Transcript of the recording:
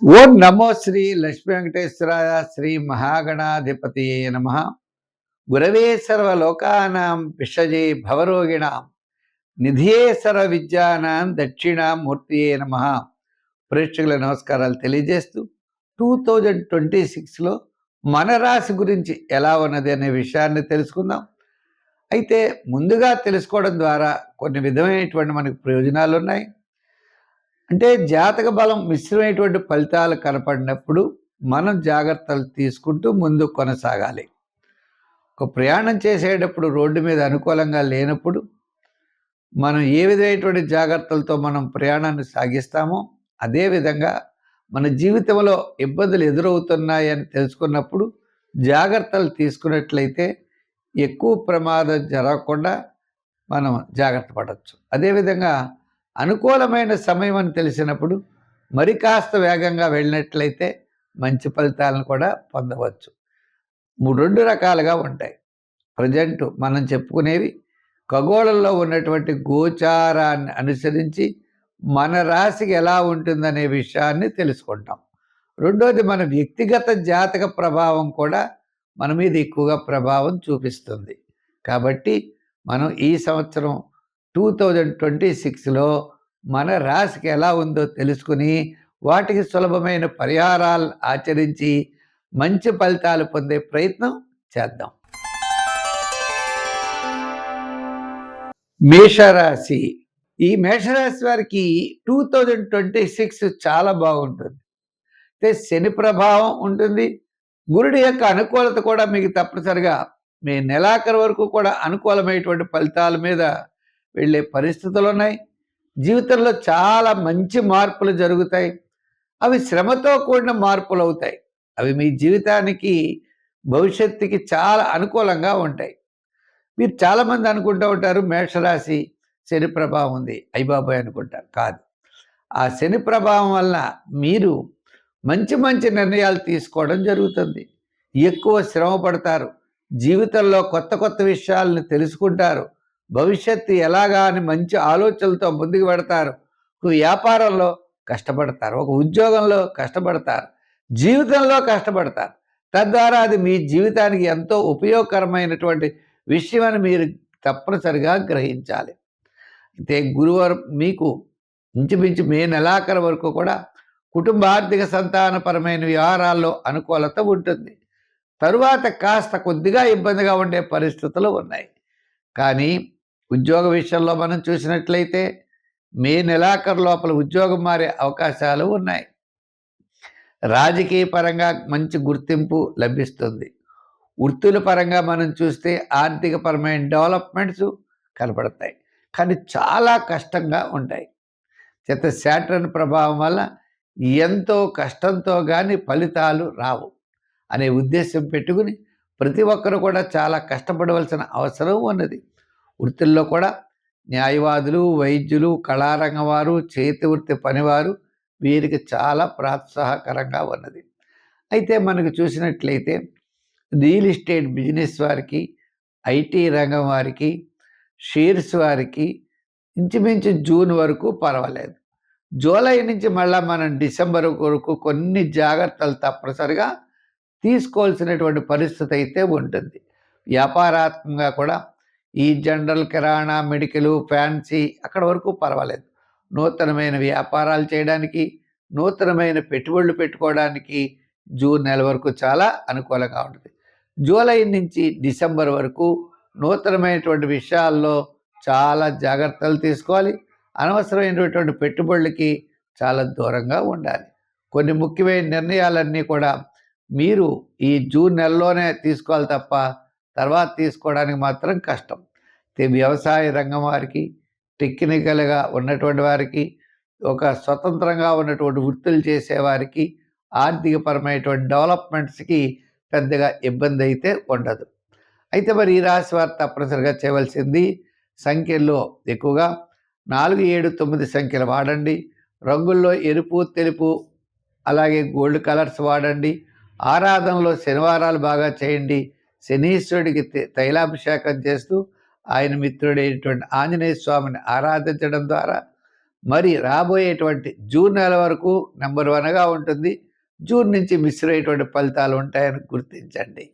ఓం నమో శ్రీ లక్ష్మీ వెంకటేశ్వరాయ శ్రీ మహాగణాధిపతియే నమ. గురవే సర్వలోకానాం విషజే భవరోగిణాం నిధియే సర్వ విద్యానాం దక్షిణామూర్తియే నమ. ప్రేక్షకుల నమస్కారాలు తెలియజేస్తూ 2026లో మన రాశి గురించి ఎలా ఉన్నది అనే విషయాన్ని తెలుసుకుందాం. అయితే ముందుగా తెలుసుకోవడం ద్వారా కొన్ని విధమైనటువంటి మనకు ప్రయోజనాలు ఉన్నాయి. అంటే జాతక బలం మిశ్రమైనటువంటి ఫలితాలు కనపడినప్పుడు మనం జాగ్రత్తలు తీసుకుంటూ ముందు కొనసాగాలి. ఒక ప్రయాణం చేసేటప్పుడు రోడ్డు మీద అనుకూలంగా లేనప్పుడు మనం ఏ విధమైనటువంటి జాగ్రత్తలతో మనం ప్రయాణాన్ని సాగిస్తామో అదేవిధంగా మన జీవితంలో ఇబ్బందులు ఎదురవుతున్నాయని తెలుసుకున్నప్పుడు జాగ్రత్తలు తీసుకున్నట్లయితే ఎక్కువ ప్రమాదం జరగకుండా మనం జాగ్రత్త పడవచ్చు. అదేవిధంగా అనుకూలమైన సమయం అని తెలిసినప్పుడు మరి కాస్త వేగంగా వెళ్ళినట్లయితే మంచి ఫలితాలను కూడా పొందవచ్చు. రెండు రకాలుగా ఉంటాయి. ప్రజెంట్ మనం చెప్పుకునేవి ఖగోళంలో ఉన్నటువంటి గోచారాన్ని అనుసరించి మన రాశికి ఎలా ఉంటుందనే విషయాన్ని తెలుసుకుంటాం. రెండోది మన వ్యక్తిగత జాతక ప్రభావం కూడా మన మీద ఎక్కువగా ప్రభావం చూపిస్తుంది. కాబట్టి మనం ఈ సంవత్సరం 2026లో మన రాశికి ఎలా ఉందో తెలుసుకుని వాటికి సులభమైన పరిహారాలు ఆచరించి మంచి ఫలితాలు పొందే ప్రయత్నం చేద్దాం. మేషరాశి. ఈ మేషరాశి వారికి 2026 చాలా బాగుంటుంది. అంటే శని ప్రభావం ఉంటుంది. గురుడి యొక్క అనుకూలత కూడా మీకు తప్పనిసరిగా మీ నెలాఖరు వరకు కూడా అనుకూలమైనటువంటి ఫలితాల మీద వెళ్ళే పరిస్థితులు ఉన్నాయి. జీవితంలో చాలా మంచి మార్పులు జరుగుతాయి. అవి శ్రమతో కూడిన మార్పులు అవుతాయి. అవి మీ జీవితానికి భవిష్యత్తుకి చాలా అనుకూలంగా ఉంటాయి. మీరు చాలామంది అనుకుంటూ ఉంటారు మేషరాశి శని ప్రభావం ఉంది, అయ్యబాబాయ్ అనుకుంటారు. కాదు, ఆ శని ప్రభావం వల్ల మీరు మంచి మంచి నిర్ణయాలు తీసుకోవడం జరుగుతుంది. ఎక్కువ శ్రమ పడతారు. జీవితంలో కొత్త కొత్త విషయాలను తెలుసుకుంటారు. భవిష్యత్తు ఎలాగా అని మంచి ఆలోచనలతో ముందుకు పెడతారు. వ్యాపారంలో కష్టపడతారు, ఒక ఉద్యోగంలో కష్టపడతారు, జీవితంలో కష్టపడతారు. తద్వారా అది మీ జీవితానికి ఎంతో ఉపయోగకరమైనటువంటి విషయం అని మీరు తప్పనిసరిగా గ్రహించాలి. అయితే గురువారం మీకు ఇంచుమించు మే నెలాఖరు వరకు కూడా కుటుంబ ఆర్థిక సంతానపరమైన వ్యవహారాల్లో అనుకూలత ఉంటుంది. తరువాత కాస్త కొద్దిగా ఇబ్బందిగా ఉండే పరిస్థితులు ఉన్నాయి. కానీ ఉద్యోగ విషయంలో మనం చూసినట్లయితే మే నెలాఖరు లోపల ఉద్యోగం మారే అవకాశాలు ఉన్నాయి. రాజకీయ పరంగా మంచి గుర్తింపు లభిస్తుంది. వృత్తుల పరంగా మనం చూస్తే ఆర్థికపరమైన డెవలప్మెంట్స్ కనపడతాయి, కానీ చాలా కష్టంగా ఉంటాయి. చేత శాటర్న్ ప్రభావం వల్ల ఎంతో కష్టంతో కానీ ఫలితాలు రావు అనే ఉద్దేశం పెట్టుకుని ప్రతి ఒక్కరు కూడా చాలా కష్టపడవలసిన అవసరం ఉన్నది. వృత్తుల్లో కూడా న్యాయవాదులు, వైద్యులు, కళారంగం వారు, చేతి వృత్తి పనివారు వీరికి చాలా ప్రోత్సాహకరంగా ఉన్నది. అయితే మనకు చూసినట్లయితే రియల్ ఎస్టేట్ బిజినెస్ వారికి, ఐటీ రంగం వారికి, షేర్స్ వారికి ఇంచుమించు జూన్ వరకు పర్వాలేదు. జూలై నుంచి మళ్ళీ మనం డిసెంబర్ వరకు కొన్ని జాగ్రత్తలు తప్పనిసరిగా తీసుకోవాల్సినటువంటి పరిస్థితి అయితే ఉంటుంది. వ్యాపారాత్మకంగా కూడా ఈ జనరల్, కిరాణా, మెడికల్, ఫ్యాన్సీ అక్కడ వరకు పర్వాలేదు. నూతనమైన వ్యాపారాలు చేయడానికి, నూతనమైన పెట్టుబడులు పెట్టుకోవడానికి జూన్ నెల వరకు చాలా అనుకూలంగా ఉంటుంది. జూలై నుంచి డిసెంబర్ వరకు నూతనమైనటువంటి విషయాల్లో చాలా జాగ్రత్తలు తీసుకోవాలి. అనవసరమైనటువంటి పెట్టుబడులకి చాలా దూరంగా ఉండాలి. కొన్ని ముఖ్యమైన నిర్ణయాలన్నీ కూడా మీరు ఈ జూన్ నెలలోనే తీసుకోవాలి తప్ప తర్వాత తీసుకోవడానికి మాత్రం కష్టం. వ్యవసాయ రంగం వారికి, టెక్నికల్గా ఉన్నటువంటి వారికి, ఒక స్వతంత్రంగా ఉన్నటువంటి వృత్తులు చేసేవారికి, ఆర్థికపరమైనటువంటి డెవలప్మెంట్స్కి పెద్దగా ఇబ్బంది అయితే ఉండదు. అయితే మరి ఈ రాశి వారు తప్పనిసరిగా చేయవలసింది సంఖ్యల్లో ఎక్కువగా 4, 7, 9 సంఖ్యలు వాడండి. రంగుల్లో ఎరుపు, తెలుపు అలాగే గోల్డ్ కలర్స్ వాడండి. ఆరాధనలో శనివారాలు బాగా చేయండి. శనీశ్వరుడికి తైలాభిషేకం చేస్తూ ఆయన మిత్రుడైనటువంటి ఆంజనేయ స్వామిని ఆరాధించడం ద్వారా మరి రాబోయేటువంటి జూన్ నెల వరకు నెంబర్ 1గా ఉంటుంది. జూన్ నుంచి మిశ్రమైనటువంటి ఫలితాలు ఉంటాయని గుర్తించండి.